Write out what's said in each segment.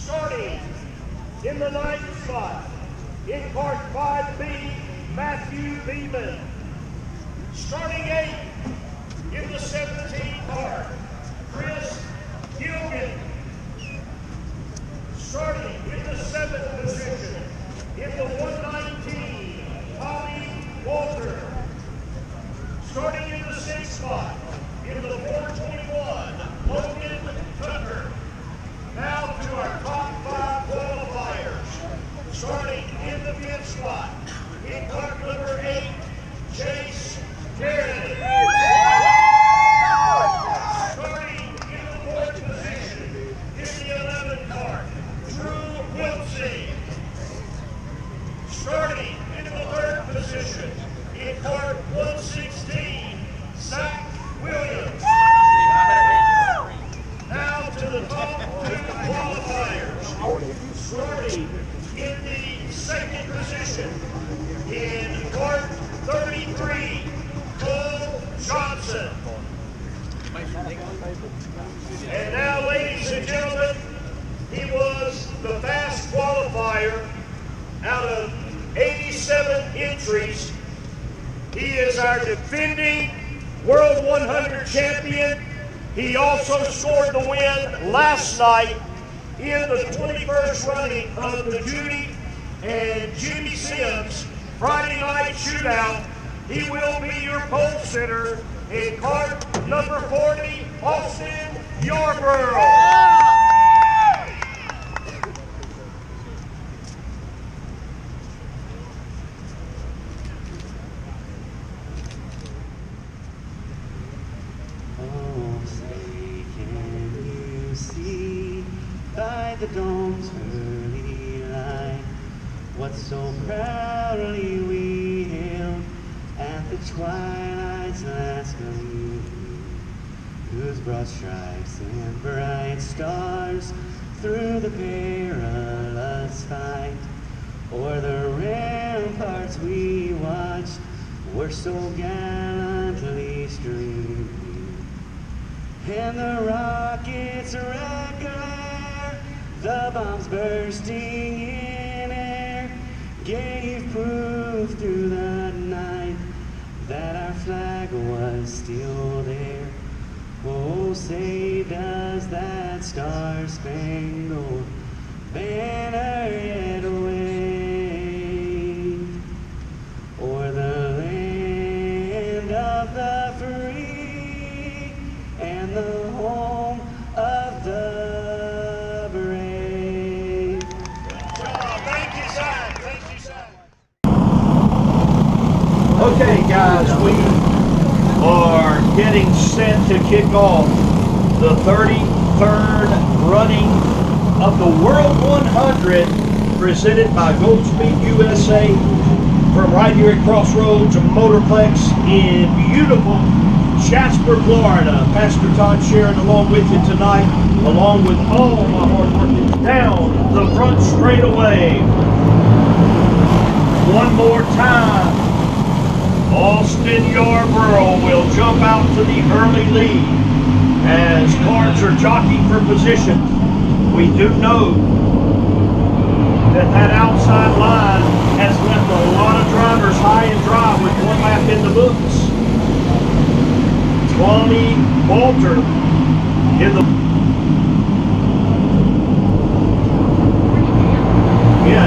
Starting in the 9th spot, in cart 5B, Matthew Beeman. Starting 8th, in the 17 cart, Chris Gilgan. Starting in the 7th position, in the 119, Tommy Walter. Starting in the 6th spot, in the 421, Logan Tucker. Now to our top 5 qualifiers. Starting in the 5th spot, in cart number 8, Chase Garrett. Starting in the 4th position, in the 11 cart, Drew Wiltsey. Starting in the 3rd position, in cart 116, Zach Williams. Now to the top 2 qualifiers. Starting in the 2nd position, in cart 33, Cole Johnson. And now, ladies and gentlemen, he was the fast qualifier out of 87 entries. He is our defending World 100 champion. He also scored the win last night in the 21st running of the Judy and Jimmy Sims Friday night shootout. He will be your pole sitter in cart number 40, Austin Yarborough. By the dawn's early light, what so proudly we hailed at the twilight's last gleam, whose broad stripes and bright stars through the perilous fight o'er the ramparts we watched were so gallantly streamed, and the rockets' red glare, the bombs bursting in air, gave proof through the night that our flag was still there. Oh, say does that star-spangled banner yet wave o'er the land of the free and the home of the brave. Thank you, Zach. Thank you, Zach. Okay, guys, we are getting set to kick off the 33rd running of the World 100 presented by Goldspeed USA from right here at Crossroads Motorplex in beautiful Jasper, Florida. Pastor Todd Sharon along with you tonight, along with all my hard workers down the front straightaway. One more time, Austin Yarborough will jump out to the early lead as cars are jockeying for position. We do know that outside line has left a lot of drivers high and dry with one lap in the books. Tommy Walter in the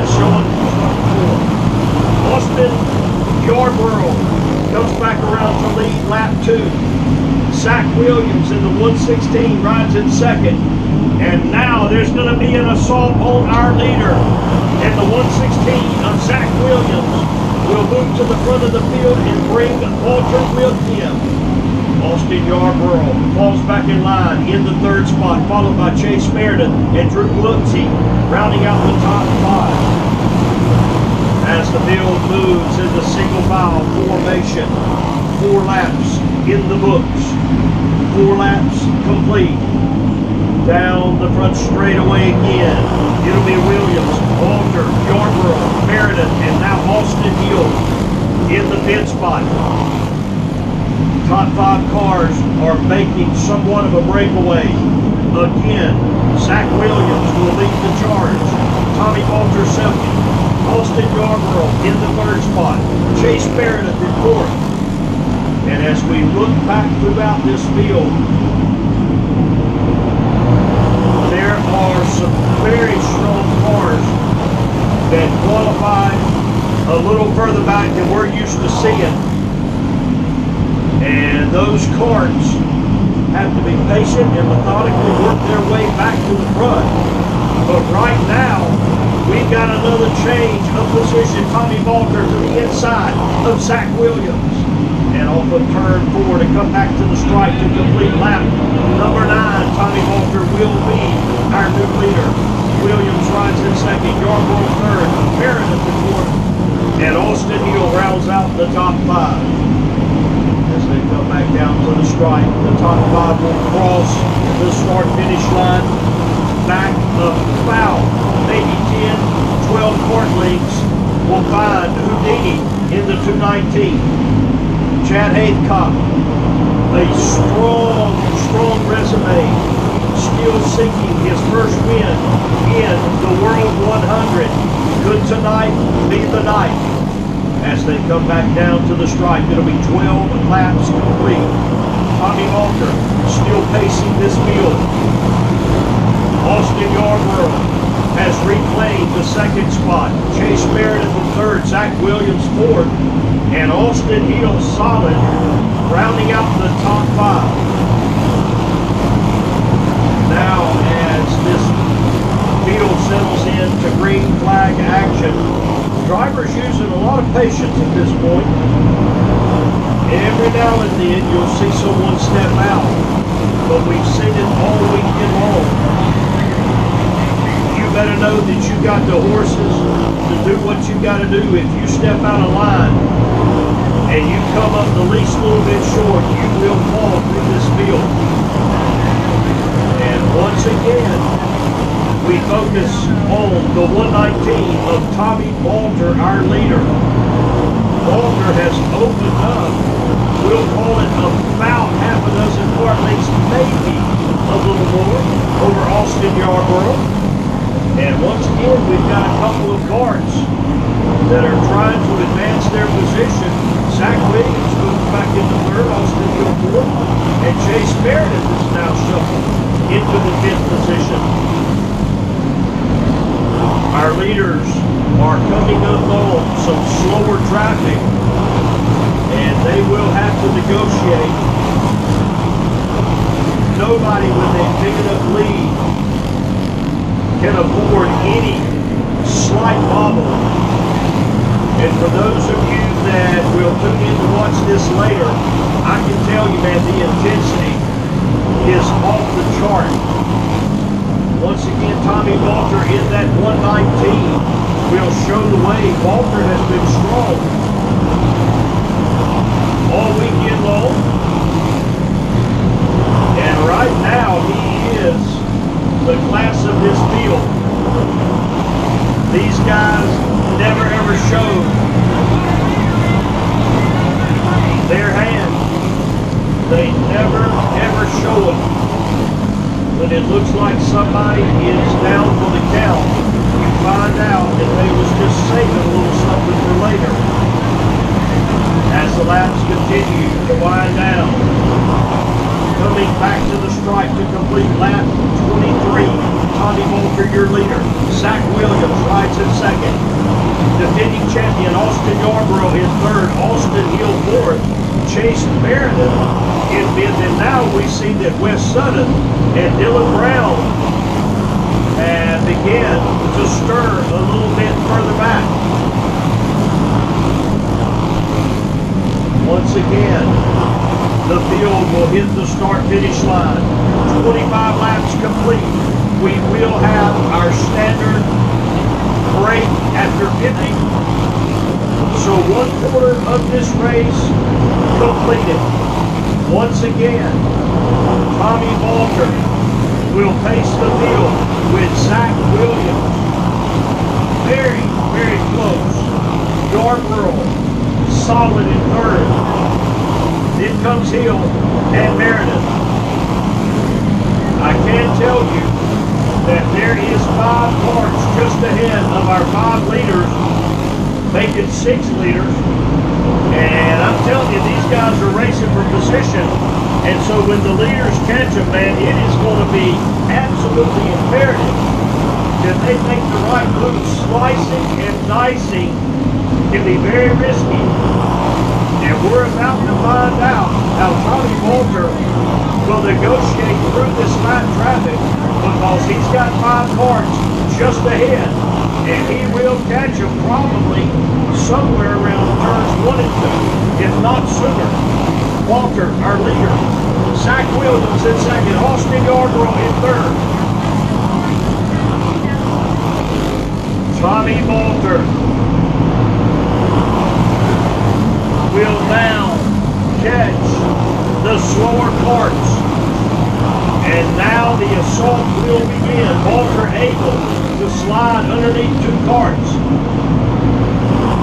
showing Austin Yarborough comes back around to lead lap 2. Zach Williams in the 116 rides in second. And now there's going to be an assault on our leader. And the 116 of Zach Williams will move to the front of the field and bring Walter with him. Austin Yarborough falls back in line in the 3rd spot, followed by Chase Meredith and Drew Wiltsey, rounding out the top 5. As the field moves in the single file formation, 4 laps in the books, 4 laps complete. Down the front straightaway again, it'll be Williams, Walter, Yarborough, Meredith, and now Austin Hill in the 5th spot. Top 5 cars are making somewhat of a breakaway. again. Zach Williams will lead the charge. Tommy Walter second. Austin Yarborough in the third spot. Chase Meredith in fourth. And as we look back throughout this field, there are some very strong cars that qualify a little further back than we're used to seeing. And those carts have to be patient and methodically work their way back to the front. But right now, we've got another change of position. Tommy Walter to the inside of Zach Williams. And off of turn 4 to come back to the stripe to complete lap number 9. Tommy Walter will be our new leader. Williams rides in second, Yarborough third, Meredith in fourth, and Austin Hill rounds out the top 5. As they come back down to the stripe, the top 5 will cross the start-finish line back about maybe 10, 12 court lengths. We'll find Houdini in the 219. Chad Haycock, a strong resume, still seeking his first win in the World 100. Could tonight be the night? As they come back down to the stripe, it'll be 12 laps complete. Tommy Walter still pacing this field. Austin Yarborough has reclaimed the second spot. Chase Meredith in third, Zach Williams fourth, and Austin Hill solid, rounding out the top 5. Now as this field settles into green flag action, drivers using a lot of patience at this point. Every now and then you'll see someone step out, but we've seen it all weekend long. You better know that you got the horses to do what you got to do. If you step out of line and you come up the least little bit short, you will fall through this field. And once again, we focus on the 119 of Tommy Walter, our leader. Walter has opened up, we'll call it about half a dozen court lengths, maybe a little more, over Austin Yarborough. And once again, we've got a couple of carts that are trying to advance their position. Zach Williams moves back into third, Austin Hill fourth, and Chase Meredith is now shuffled into the 5th position. Our leaders are coming up on some slower traffic, and they will have to negotiate. Nobody with a big enough lead can afford any slight wobble. And for those of you that will tune in to watch this later, I can tell you, man, the intensity is off the chart. Once again, Tommy Walter in that 119 will show the way. Walter has been strong all weekend long. And right now, he is the class of this field. These guys never ever showed their hand. They never ever show it. When it looks like somebody is down for the count, you find out that they was just saving a little something for later. As the laps continue to wind down, coming back to the stripe to complete lap 23. Tommy Walter, your leader. Zach Williams rides in second. Defending champion Austin Yarborough in third. Austin Hill fourth. Chase Meredith in fifth. And now we see that Wes Sutton and Dylan Brown have began to stir a little bit further back. Once again, the field will hit the start-finish line. 25 laps complete. We will have our standard break after 50. So 1/4 of this race completed. Once again, Tommy Walter will pace the field with Zach Williams. Very, very close. Yarborough, solid in third. Then comes Hill and Meredith. I can tell you that there is 5 carts just ahead of our 5 leaders, making 6 leaders. And I'm telling you, these guys are racing for position. And so when the leaders catch them, man, it is going to be absolutely imperative that they make the right move. Slicing and dicing can be very risky. And we're about to find out how Tommy Walter will negotiate through this flat traffic, because he's got 5 carts just ahead, and he will catch them probably somewhere around turns 1 and 2, if not sooner. Walter, our leader. Zach Williams in second. Austin Yarborough in third. Tommy Walter will now catch the slower carts. And now the assault will begin. Walter able to slide underneath 2 carts.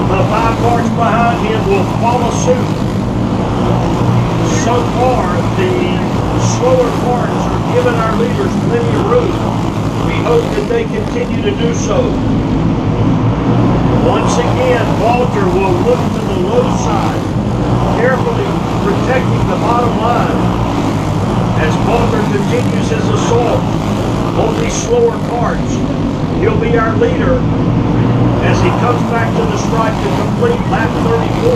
The 5 carts behind him will follow suit. So far, the slower carts are giving our leaders plenty of room. We hope that they continue to do so. Once again, Walter will look to the low side, carefully protecting the bottom line as Walter continues his assault on these slower carts. He'll be our leader as he comes back to the stripe to complete lap 34.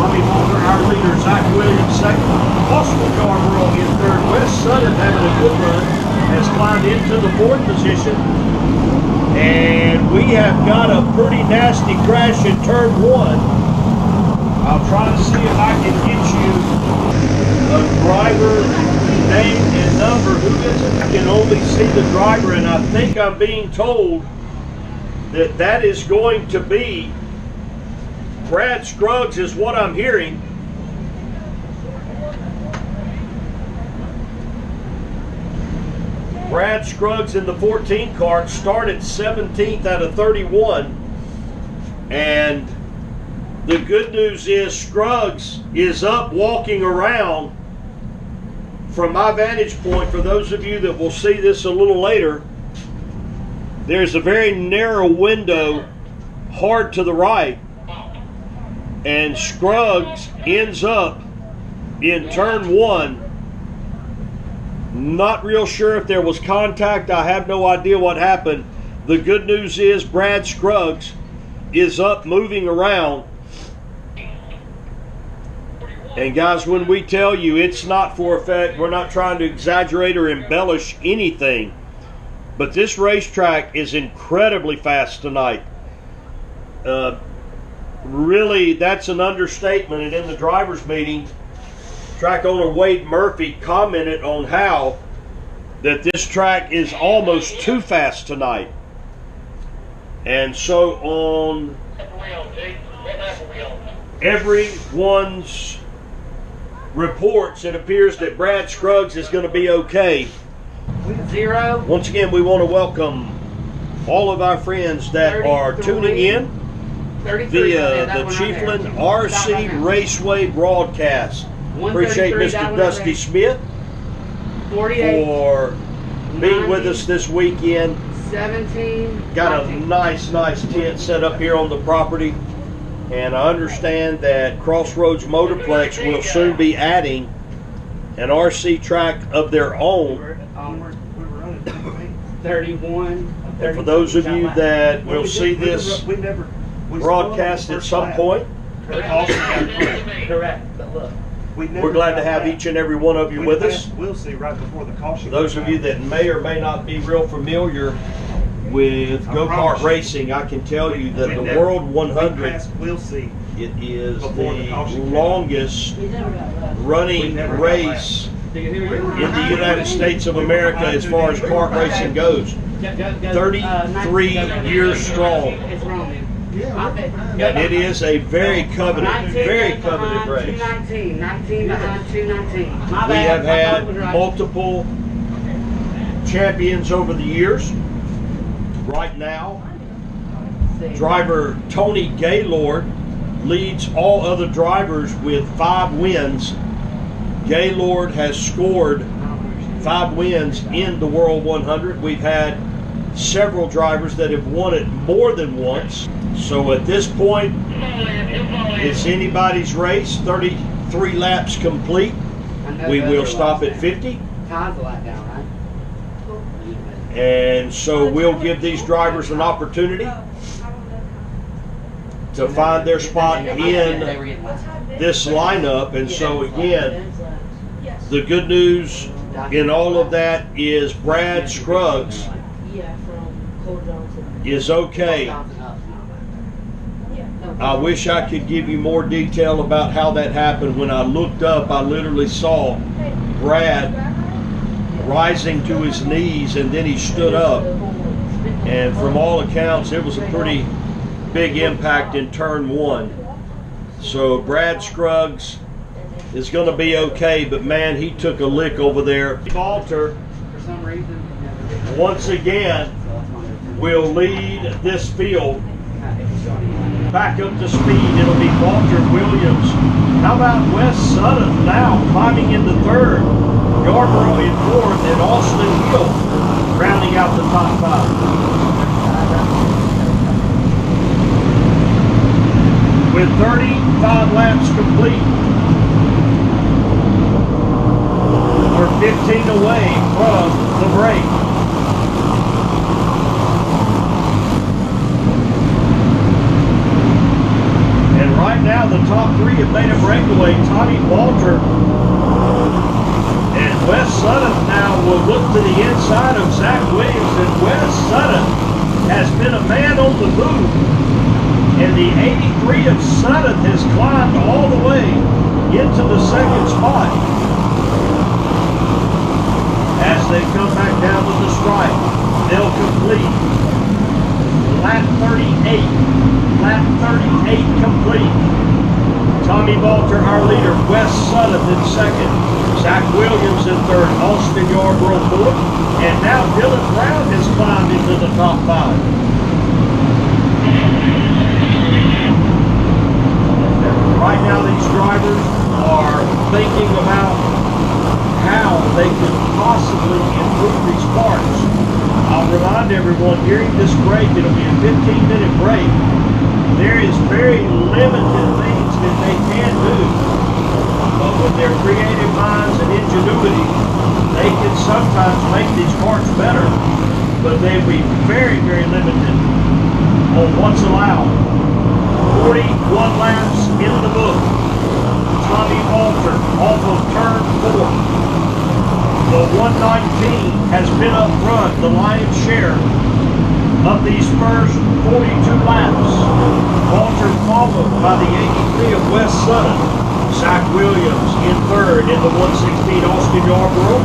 Tommy Walter, our leader. Zach Williams second. Austin Yarborough in third. Wes Sutton having a good run, has climbed into the 4th position. And we have got a pretty nasty crash in turn 1. I'll try to see if I can get you a driver name and number. Who is it? I can only see the driver, and I think I'm being told that that is going to be Brad Scruggs, is what I'm hearing. Brad Scruggs in the 14 cart started 17th out of 31. And the good news is Scruggs is up walking around. From my vantage point, for those of you that will see this a little later, there's a very narrow window hard to the right, and Scruggs ends up in turn 1. Not real sure if there was contact. I have no idea what happened. The good news is Brad Scruggs is up moving around. And guys, when we tell you, it's not for effect. We're not trying to exaggerate or embellish anything. But this racetrack is incredibly fast tonight. Really, that's an understatement. And in the driver's meeting, track owner Wade Murphy commented on how that this track is almost too fast tonight. And so on everyone's reports, it appears that Brad Scruggs is going to be okay. 0. Once again, we want to welcome all of our friends that are tuning in via the Chiefland RC Raceway broadcast. Appreciate Mr. Dusty Smith for being with us this weekend. 17. Got a nice tent set up here on the property. And I understand that Crossroads Motorplex will soon be adding an RC track of their own. 31. And for those of you that will see this broadcast at some point, Correct. But look, we're glad to have each and every one of you with us. We'll see right before the caution. Those of you that may or may not be real familiar with go-kart racing, I can tell you that the World 100, we'll see. it is the longest running race in the United States of America as far as kart racing goes. 33 years strong. It's wrong. And it is a very coveted race. 219 behind 219. We have had multiple champions over the years. Right now, driver Tony Gaylord leads all other drivers with 5 wins. Gaylord has scored 5 wins in the World 100. We've had several drivers that have won it more than once. So at this point, it's anybody's race. 33 laps complete. We will stop at 50. Time's a lap down, right? And so we'll give these drivers an opportunity to find their spot in this lineup. And so again, the good news in all of that is Brad Scruggs is okay. I wish I could give you more detail about how that happened. When I looked up, I literally saw Brad rising to his knees, and then he stood up. And from all accounts, it was a pretty big impact in turn 1. So Brad Scruggs is going to be okay, but man, he took a lick over there. Walter, once again, will lead this field back up to speed. It'll be Walter Williams. How about Wes Sutton now climbing into 3rd, Yarborough in 4th, and Austin Hill rounding out the top 5. With 35 laps complete, we're 15 away from the break. And right now, the top 3 have made a breakaway. Tommy Walter and Wes Sutton now will look to the inside of Zach Williams. And Wes Sutton has been a man on the move. And the 83 of Sutton has climbed all the way into the 2nd spot as they come back down to the stripe. They'll complete lap 38. Lap 38 complete. Tommy Walter, our leader. Wes Sutton in 2nd. Zach Williams in 3rd. Austin Yarborough 4th. And now Dylan Brown has climbed into the top 5. Right now, these drivers are thinking about how they could possibly improve these parts. I'll remind everyone, during this break, it'll be a 15-minute break. There is very limited things that they can do. But with their creative minds and ingenuity, they can sometimes make these parts better. But they'll be very, very limited on what's allowed. 41 laps in the book. Tommy Walter off of turn 4. The 119 has been up front, the lion's share of these first 42 laps. Walter followed by the 83 of Wes Sutton. Zach Williams in 3rd in the 116. Austin Yarborough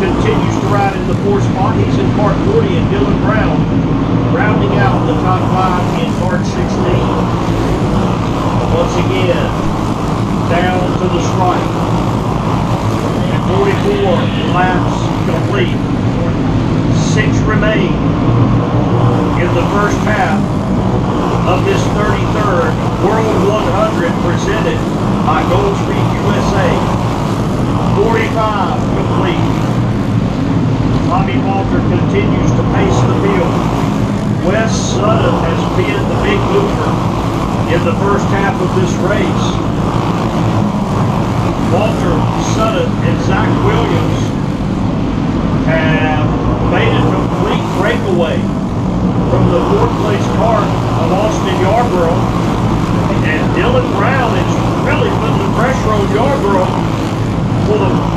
continues to ride in the 4th spot. He's in part 40, and Dylan Brown rounding out the top 5 in part 16. Once again, down to the stripe. 44 laps complete. 6 remain in the first half of this 33rd World 100 presented by Goldspeed USA. 45 complete. Tommy Walter continues to pace the field. Wes Sutton has been the big mover in the first half of this race. Walter, Sutton, and Zach Williams have made a complete breakaway from the 4th place car of Austin Yarborough. And Dylan Brown is really putting the pressure on Yarborough for the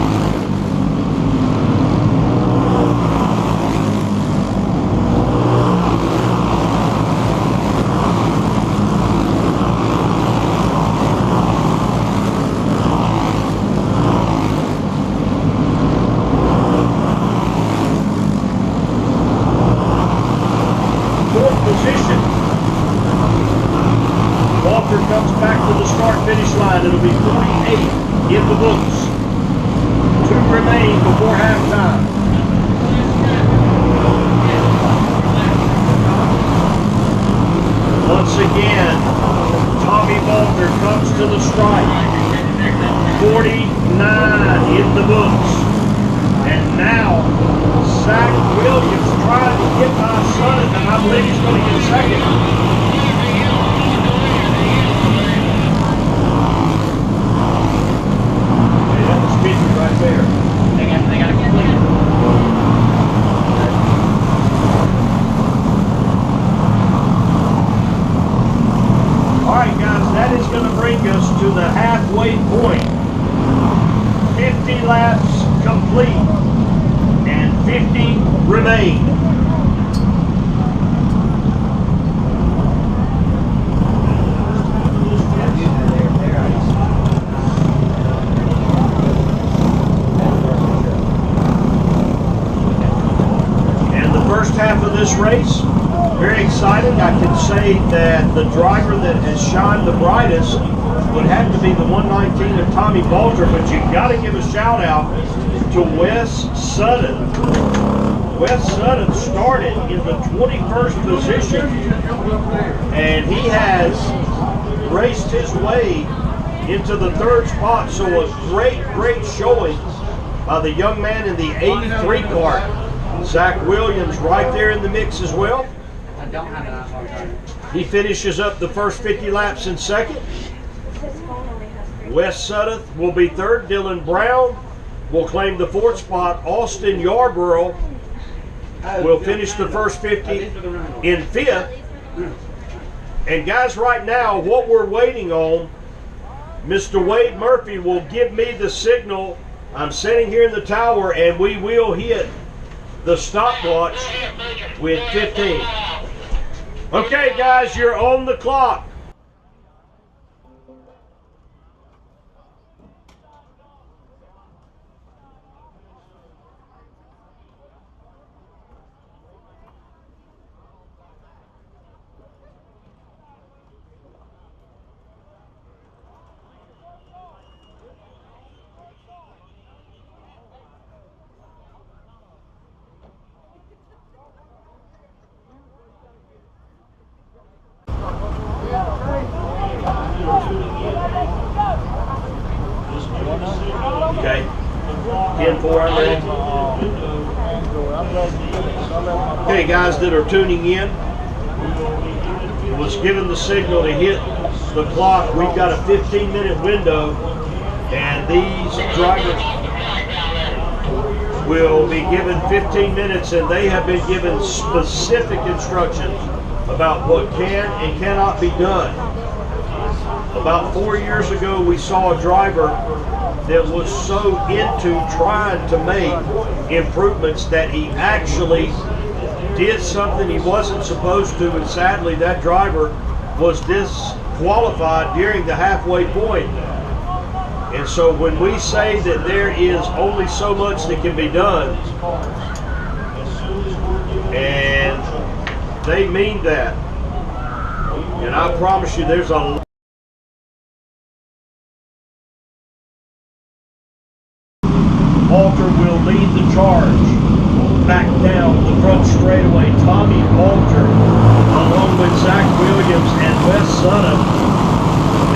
position. Walter comes back to the start-finish line. It'll be 48 in the books. 2 remain before halftime. Once again, Tommy Walter comes to the stripe. 49 in the books. Zach Williams trying to get by Sutton, and I believe he's going to get second. Okay, that was busy right there. They got to complete it. All right, guys, that is going to bring us to the halfway point. 50 laps complete and 50 remain. And the first half of this race, very exciting. I can say that the driver that has shined the brightest would have to be the 119 of Tommy Balter, but you got to give a shout out to Wes Sutton. Wes Sutton started in the 21st position, and he has raced his way into the third spot. So a great showing by the young man in the 83 car. Zach Williams right there in the mix as well. I don't have an iPhone charger. He finishes up the first 50 laps in second. Wes Sutton will be third. Dylan Brown will claim the fourth spot. Austin Yarborough will finish the first 50 in fifth. And guys, right now, what we're waiting on, Mr. Wade Murphy will give me the signal. I'm sitting here in the tower, and we will hit the stopwatch with 15. Okay, guys, you're on the clock. Okay. 10-4, I'm ready. Okay, guys that are tuning in, was given the signal to hit the clock. We've got a 15-minute window, and these drivers will be given 15 minutes, and they have been given specific instructions about what can and cannot be done. About 4 years ago, we saw a driver that was so into trying to make improvements that he actually did something he wasn't supposed to, and sadly that driver was disqualified during the halfway point. And so when we say that there is only so much that can be done, and they mean that, and I promise you there's a Walter will lead the charge back down the front straightaway. Tommy Walter, along with Zach Williams and Wes Sutton,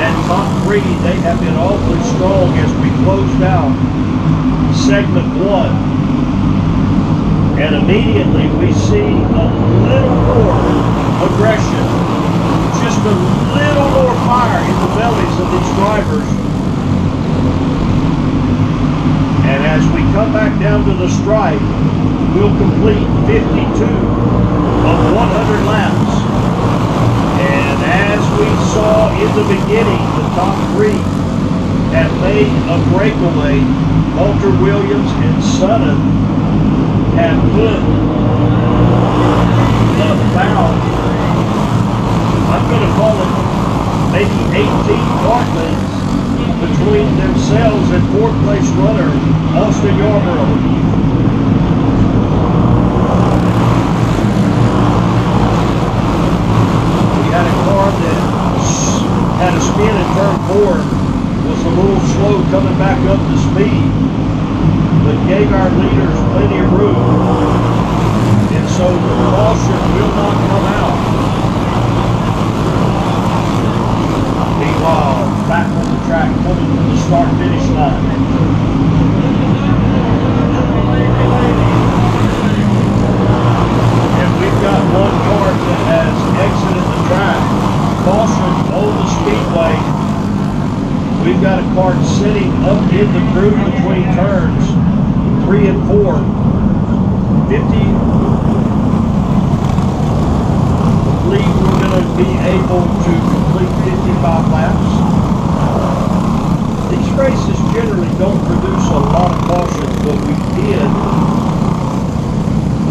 at top three, they have been awfully strong as we closed out segment one. And immediately we see a little more aggression, just a little more fire in the bellies of these drivers. And as we come back down to the stripe, we'll complete 52 of 100 laps. And as we saw in the beginning, the top three have made a breakaway. Walter Williams and Sutton have put about, I'm going to call it maybe 18 car lengths between themselves and fourth place runner Austin Yarborough. We had a car that had a spin in turn 4, was a little slow coming back up to speed, but gave our leaders plenty of room. And so the caution will not come out. Meanwhile, back on the track, coming to the start-finish line. Speedway. We've got a cart sitting up in the groove between turns 3 and 4. 50. I believe we're going to be able to complete 55 laps. These races generally don't produce a lot of cautions, but we did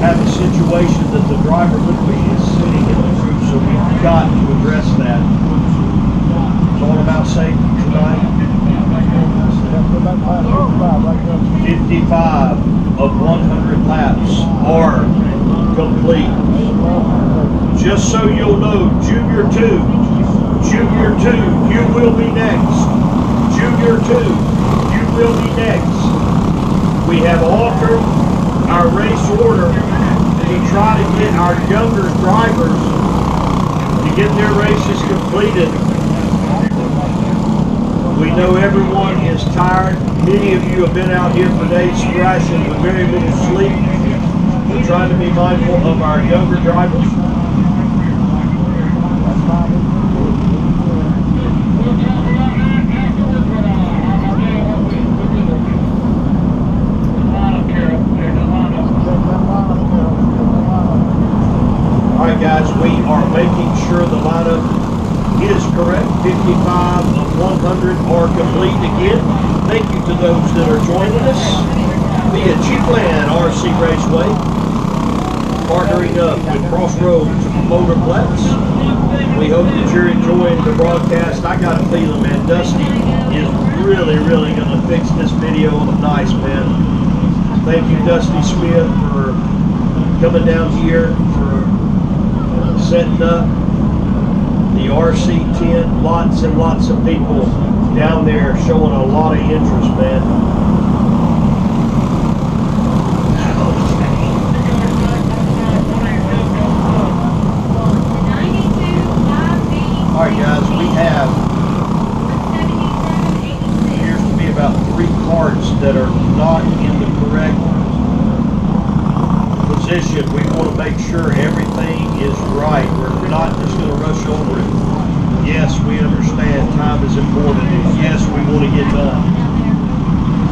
have a situation that the driver literally is sitting in the groove, so we've got to address that. It's all about safety tonight. 55 of 100 laps are complete. Just so you'll know, Junior 2, you will be next. Junior 2, you will be next. We have altered our race order to try to get our younger drivers to get their races completed. We know everyone is tired. Many of you have been out here for days thrashing with very little sleep. We're trying to be mindful of our younger drivers. Alright guys, we are making sure the lineup is correct. 55 of 100 are complete again. Thank you to those that are joining us via Cheapland RC Raceway, partnering up with Crossroads Motorplex. We hope that you're enjoying the broadcast. I got a feeling, man, Dusty is really going to fix this video up nice, man. Thank you, Dusty Smith, for coming down here, for setting up the RC10. Lots and lots of people down there showing a lot of interest, man. Alright guys, we have, appears to be about 3 carts that are not in the correct position. We want to make sure everything is right. We're not just going to rush over it. Yes, we understand time is important, and yes, we want to get done.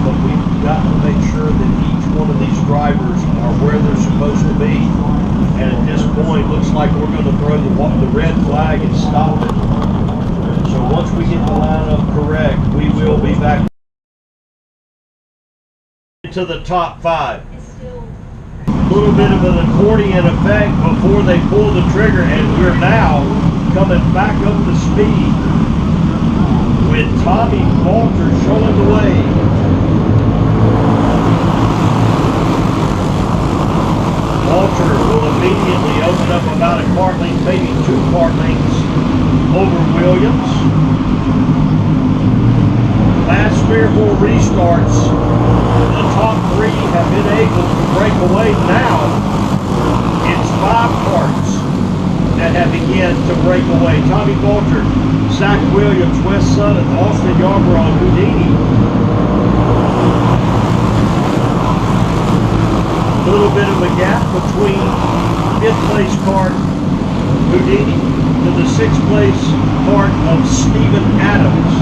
But we've got to make sure that each one of these drivers are where they're supposed to be. And at this point, looks like we're going to throw the red flag and stop it. So once we get the lineup correct, we will be back to the top 5. A little bit of an accordion effect before they pull the trigger, and we're now coming back up to speed with Tommy Walter showing the way. Walter will immediately open up about a cart length, maybe 2 cart lengths over Williams. Last 3 or 4 restarts, the top 3 have been able to break away. Now it's 5 carts that have begun to break away. Tommy Walter, Zach Williams, Wes Sutton, Austin Yarborough, and Houdini. A little bit of a gap between 5th place cart Houdini to the 6th place cart of Stephen Adams.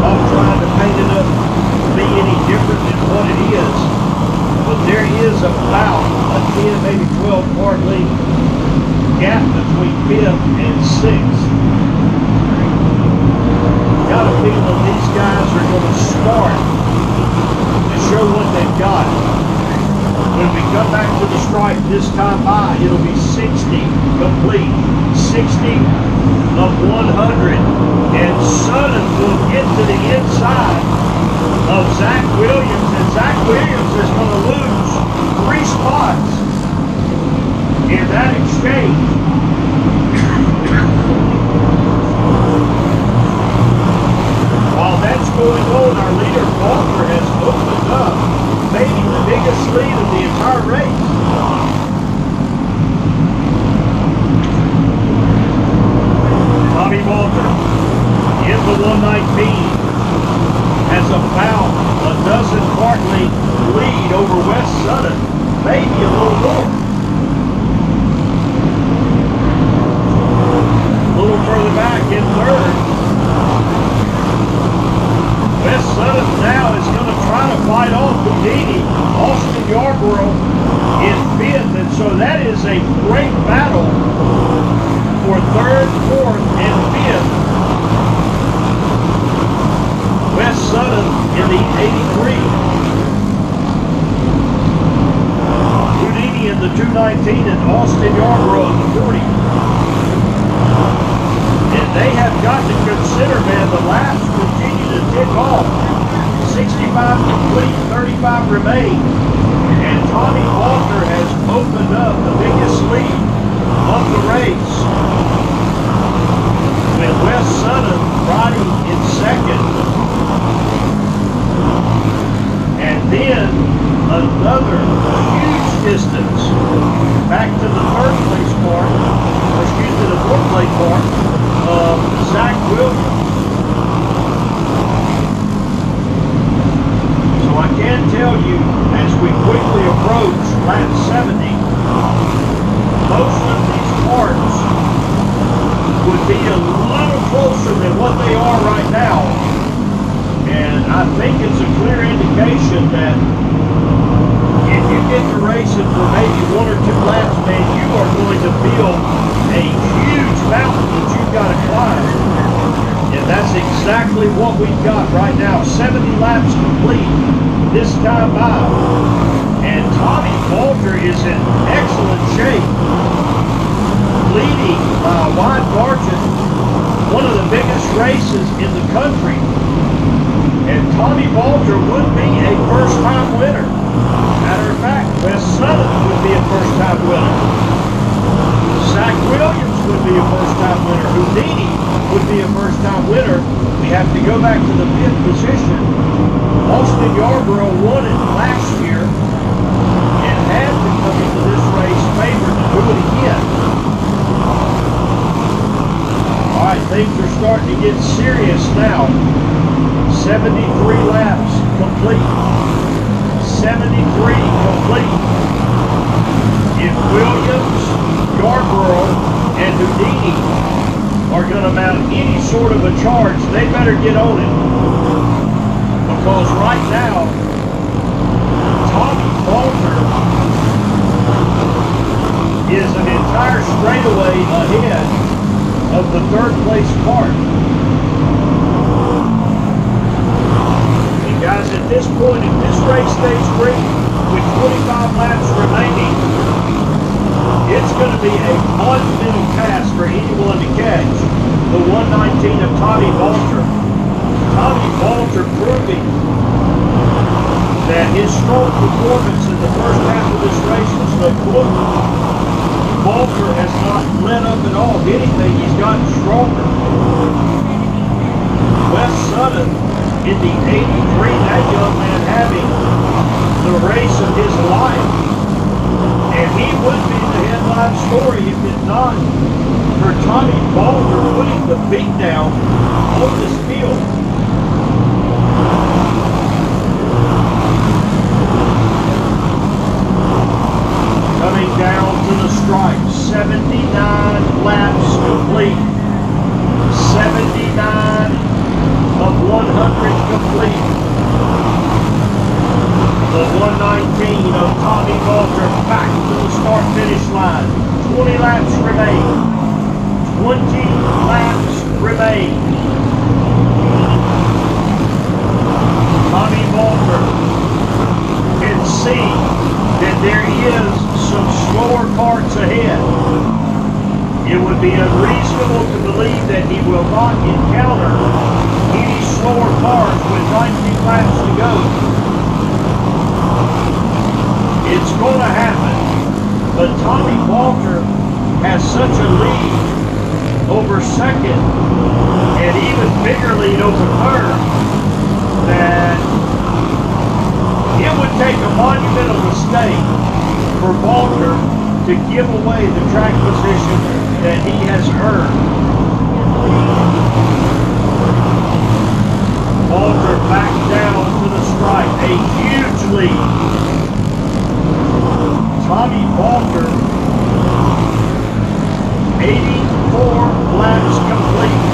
I'm trying to paint it up to be any different than what it is, but there is about a 10, maybe 12 cart length gap between 5th and 6th. Got a feeling these guys are going to start to show what they've got. When we come back to the stripe this time by, it'll be 60 complete, 60 of 100, and Sutton will get to the inside of Zach Williams, and Zach Williams is going to lose 3 spots in that exchange. While that's going on, our leader Walter has opened up maybe the biggest lead of the entire race. Tommy Walter in the 119 has about a dozen cart length lead over Wes Sutton, maybe a little more. A little further back, Austin Yarborough in the 40. And they have got to consider, man, the laps continue to tick off. 65 complete, 35 remain. And Tommy Walker has opened up the biggest lead of the race, with Wes Sutton riding in second. And then another huge distance back to the third place part, or excuse me, the fourth place part of Zach Williams. So I can tell you, as we quickly approach lap 70, most of these parts would be a little closer than what they are right now. And I think it's a clear indication that if you get to racing for maybe 1 or 2 laps, man, you are going to feel a huge mountain that you've got to climb. And that's exactly what we've got right now. 70 laps complete this time by. And Tommy Walker is in excellent shape, leading by a wide margin one of the biggest races in the country. And Tommy Walker would be a first-time winner. Matter of fact, Wes Sutton would be a first-time winner. Zach Williams would be a first-time winner. Houdini would be a first-time winner. We have to go back to the 5th position. Austin Yarborough won it last year and had to come into this race favored to do it again. All right, things are starting to get serious now. 73 laps complete. 73 complete. If Williams, Yarborough, and Houdini are going to mount any sort of a charge, they better get on it. Because right now, Tommy Walker is an entire straightaway ahead of the third place part. And guys, at this point, if this race stays green with 25 laps remaining, it's going to be a monumental task for anyone to catch the 119 of Tommy Walker. Tommy Walker proving that his strong performance in the first half of this race was no fluke. Walker has not let up at all. If anything, he's gotten stronger. Wes Sutton in the 83, that young man having the race of his life. And he would be the headline story if it not for Tommy Walker putting the beat down on this field. Coming down to the stripe, 79 laps complete. 79 of 100 complete. The 119 of Tommy Walker back to the start-finish line. 20 laps remain. 20 laps remain. Tommy Walker can see that there is some slower parts ahead. It would be unreasonable to believe that he will not encounter any slower cars with 19 laps to go. It's going to happen, but Tommy Walker has such a lead over second and even bigger lead over third that it would take a monumental mistake for Walker to give away the track position that he has earned. Walker back down to the stripe, a huge lead. Tommy Walker, 84 laps complete.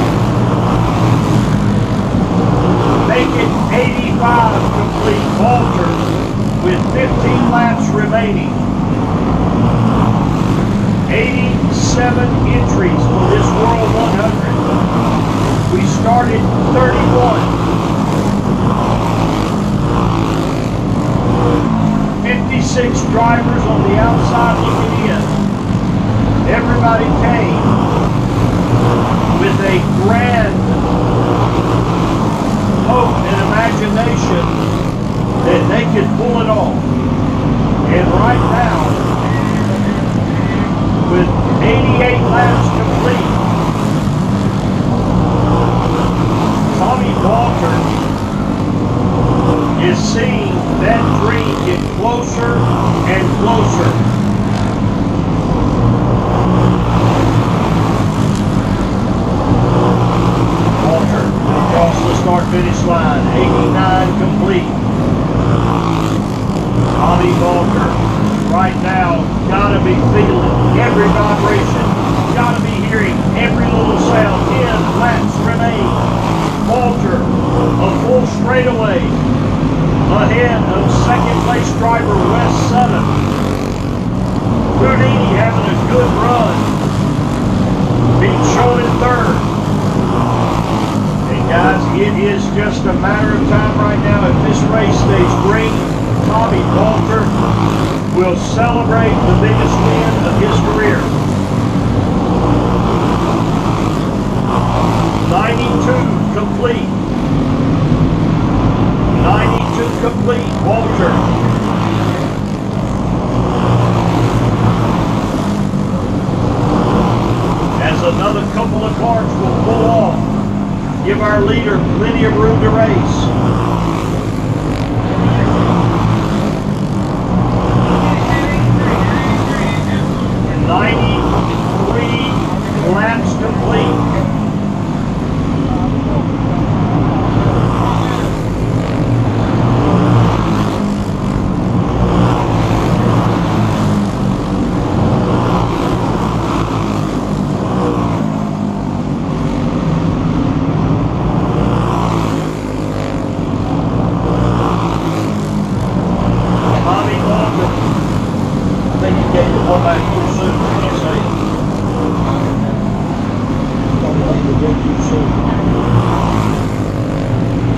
Make it 85 complete. Walker with 15 laps remaining. 87 entries for this World 100. We started 31. 56 drivers on the outside looking in. Everybody came with a grand hope and imagination that they could pull it off. And right now, with 88 laps complete, Tommy Walter is seeing that dream get closer and closer. Walter across the start-finish line, 89 complete. Tommy Walter, right now, gotta be feeling every vibration, gotta be hearing every little sound. 10 laps remain. Walter, a full straightaway, ahead of second place driver Wes Sutton. Houdini having a good run, being shown in third. And guys, it is just a matter of time right now. If this race stays green, Tommy Walter will celebrate the biggest win of his career. 92 complete. 92 complete, Walter. As another couple of cars will pull off, give our leader plenty of room to race. 93 laps complete.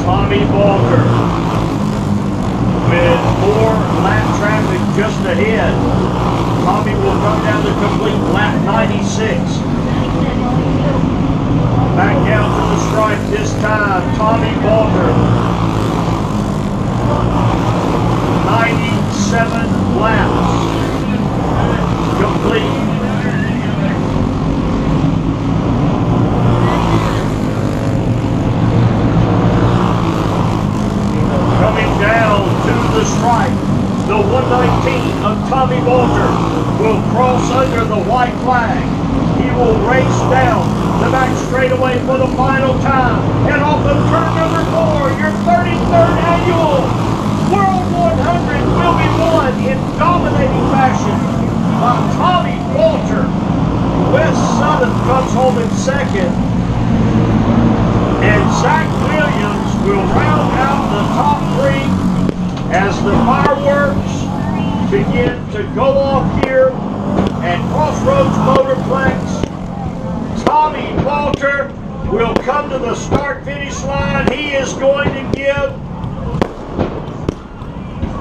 Tommy Walter with more lap traffic just ahead. Tommy will come down to complete lap 96. Back down to the stripe this time, Tommy Walter. 97 laps complete. Coming down to the stripe, the 119 of Tommy Walter will cross under the white flag. He will race down the back straightaway for the final time. And off of turn number 4, your 33rd annual World 100 will be won in dominating fashion by Tommy Walter. Wes Sutton comes home in second. And Zach Williams will round out the top 3 as the fireworks begin to go off here at Crossroads Motorplex. Tommy Walter will come to the start-finish line. He is going to give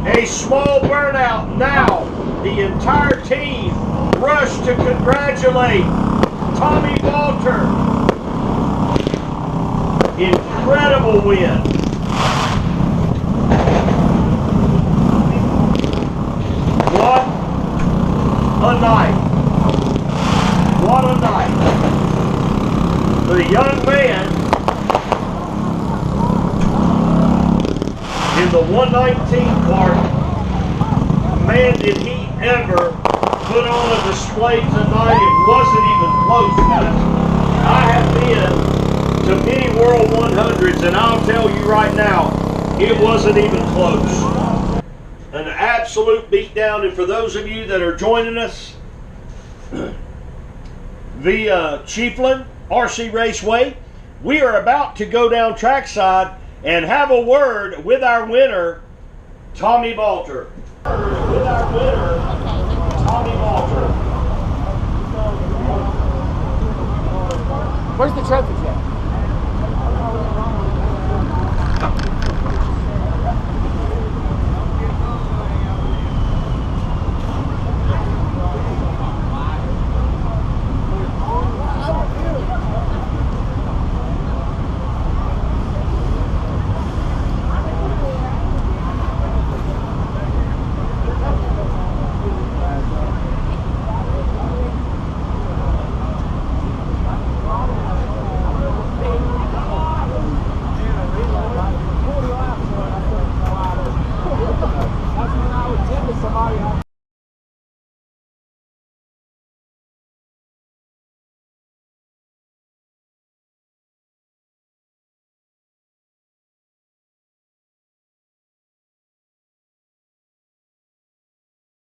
a small burnout. Now, the entire team rush to congratulate Tommy Walter. Incredible win. What a night. What a night. The young man in the 119 car, man, did he ever put on a display tonight. It wasn't even close, guys. I have been to many World 100s, and I'll tell you right now, it wasn't even close. An absolute beatdown. And for those of you that are joining us via Chiefland RC Raceway, we are about to go down trackside and have a word with our winner, Tommy Walter. With our winner, Tommy Walter. Where's the trophy at?